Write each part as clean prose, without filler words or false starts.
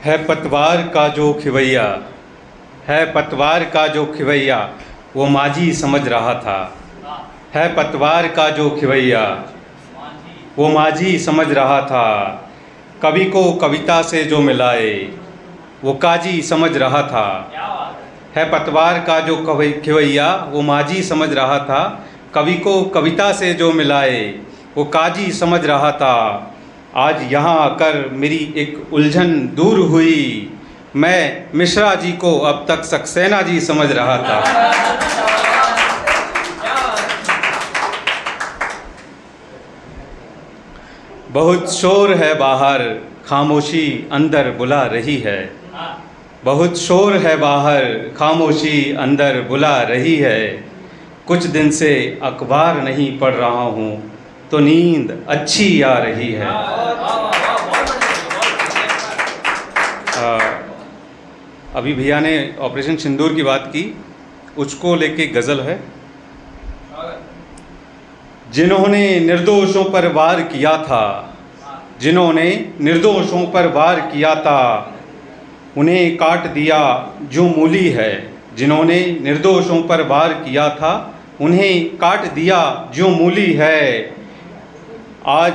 है पतवार का जो खिवैया, है पतवार का जो खिवैया, वो माझी समझ रहा था। है पतवार का जो खिवैया, वो माझी समझ रहा था। कवि को कविता से जो मिलाए, वो काजी समझ रहा था। है पतवार का जो खिवैया, वो माझी समझ रहा था। कवि को कविता से जो मिलाए, वो काजी समझ रहा था। आज यहाँ आकर मेरी एक उलझन दूर हुई। मैं मिश्रा जी को अब तक सक्सेना जी समझ रहा था। बहुत शोर है बाहर, खामोशी अंदर बुला रही है। बहुत शोर है बाहर, खामोशी अंदर बुला रही है। कुछ दिन से अखबार नहीं पढ़ रहा हूँ, तो नींद अच्छी आ रही है। अभी भैया ने ऑपरेशन सिंदूर की बात की, उसको लेके गज़ल है। जिन्होंने निर्दोषों पर वार किया था, जिन्होंने निर्दोषों पर वार किया था, उन्हें काट दिया जो मूली है। जिन्होंने निर्दोषों पर वार किया था, उन्हें काट दिया जो मूली है। आज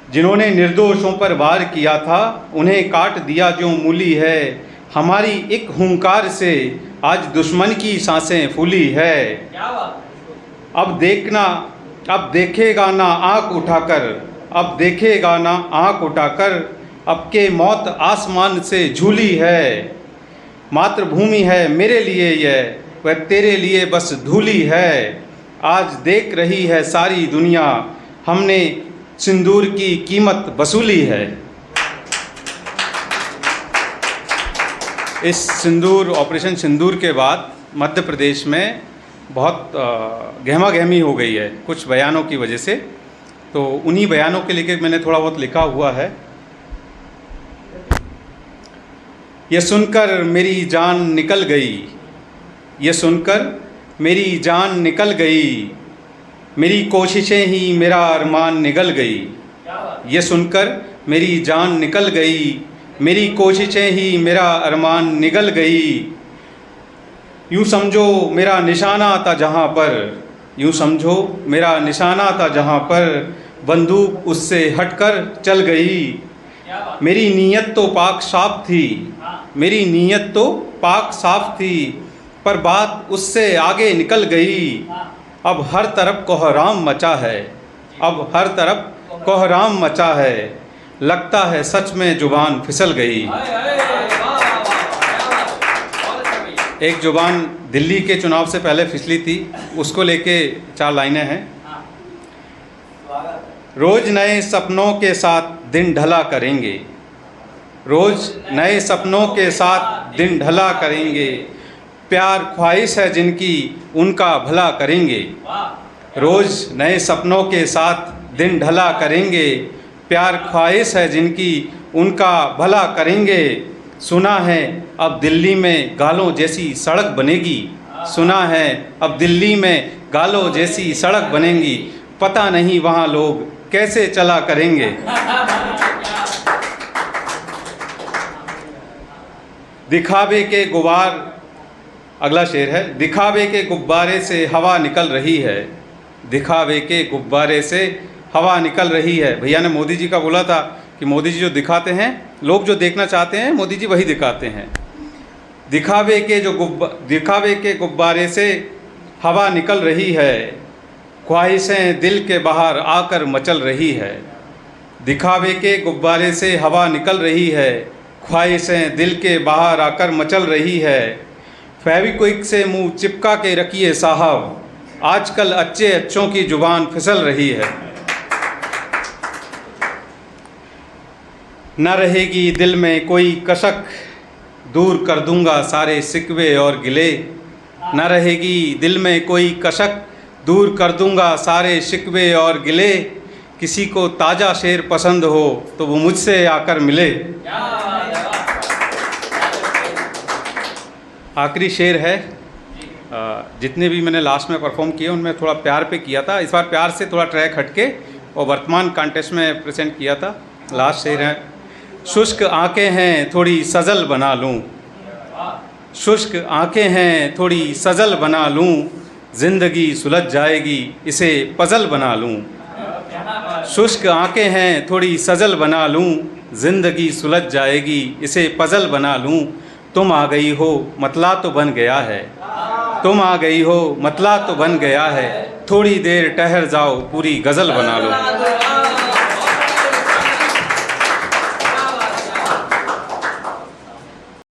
जिन्होंने निर्दोषों पर वार किया था, उन्हें काट दिया जो मूली है। हमारी एक हुंकार से आज दुश्मन की सांसें फूली है। अब देखना, अब देखेगा ना आँख उठाकर, अब देखेगा ना आँख उठाकर, अब के मौत आसमान से झूली है। मातृभूमि है मेरे लिए यह, वह तेरे लिए बस धूली है। आज देख रही है सारी दुनिया, हमने सिंदूर की कीमत वसूली है। इस सिंदूर, ऑपरेशन सिंदूर के बाद मध्य प्रदेश में बहुत गहमा गहमी हो गई है कुछ बयानों की वजह से। तो उन्हीं बयानों के लेकर मैंने थोड़ा बहुत लिखा हुआ है। ये सुनकर मेरी जान निकल गई, ये सुनकर मेरी जान निकल गई, मेरी कोशिशें ही मेरा अरमान निगल गई। ये सुनकर मेरी जान निकल गई, मेरी कोशिशें ही मेरा अरमान निगल गई। यूँ समझो मेरा निशाना था जहाँ पर, यूँ समझो मेरा निशाना था जहाँ पर, बंदूक उससे हटकर चल गई। मेरी नीयत तो पाक साफ थी, मेरी नीयत तो पाक साफ थी, पर बात उससे आगे निकल गई। अब हर तरफ कोहराम मचा है, अब हर तरफ कोहराम मचा है, लगता है सच में जुबान फिसल गई। एक जुबान दिल्ली के चुनाव से पहले फिसली थी, उसको लेके 4 लाइनें हैं। रोज नए सपनों के साथ दिन ढला करेंगे, रोज नए सपनों के साथ दिन ढला करेंगे, प्यार ख्वाहिश है जिनकी उनका भला करेंगे। रोज नए सपनों के साथ दिन ढला करेंगे, प्यार ख्वाहिश है जिनकी उनका भला करेंगे। सुना है अब दिल्ली में गालों जैसी सड़क बनेगी, सुना है अब दिल्ली में गालों जैसी सड़क बनेगी, पता नहीं वहाँ लोग कैसे चला करेंगे। दिखावे के गुब्बार, अगला शेर है, दिखावे के गुब्बारे से हवा निकल रही है, दिखावे के गुब्बारे से हवा निकल रही है। भैया ने मोदी जी का बोला था कि मोदी जी जो दिखाते हैं, लोग जो देखना चाहते हैं मोदी जी वही दिखाते हैं। दिखावे के गुब्बारे से हवा निकल रही है, ख्वाहिशें दिल के बाहर आकर मचल रही है। दिखावे के गुब्बारे से हवा निकल रही है, ख्वाहिशें दिल के बाहर आकर मचल रही है। फेविक्विक से मुंह चिपका के रखिए साहब, आजकल अच्छे अच्छों की जुबान फिसल रही है। न रहेगी दिल में कोई कसक, दूर कर दूंगा सारे सिकवे और गिले। न रहेगी दिल में कोई कसक, दूर कर दूंगा सारे शिकवे और गिले। किसी को ताज़ा शेर पसंद हो तो वो मुझसे आकर मिले। आखिरी शेर है, जितने भी मैंने लास्ट में परफॉर्म किए उनमें थोड़ा प्यार पे किया था, इस बार प्यार से थोड़ा ट्रैक हटके और वर्तमान कॉन्टेस्ट में प्रेजेंट किया था। लास्ट शेर है, शुष्क आंखें हैं थोड़ी सजल बना लूं, शुष्क आंखें हैं थोड़ी सजल बना लूं, जिंदगी सुलझ जाएगी इसे पजल बना लूं। शुष्क आंखें हैं थोड़ी सजल बना लूं, जिंदगी सुलझ जाएगी इसे पजल बना लूं। तुम आ गई हो मतला तो बन गया है, तुम आ गई हो मतला तो बन गया है, थोड़ी देर ठहर जाओ पूरी गज़ल बना लो।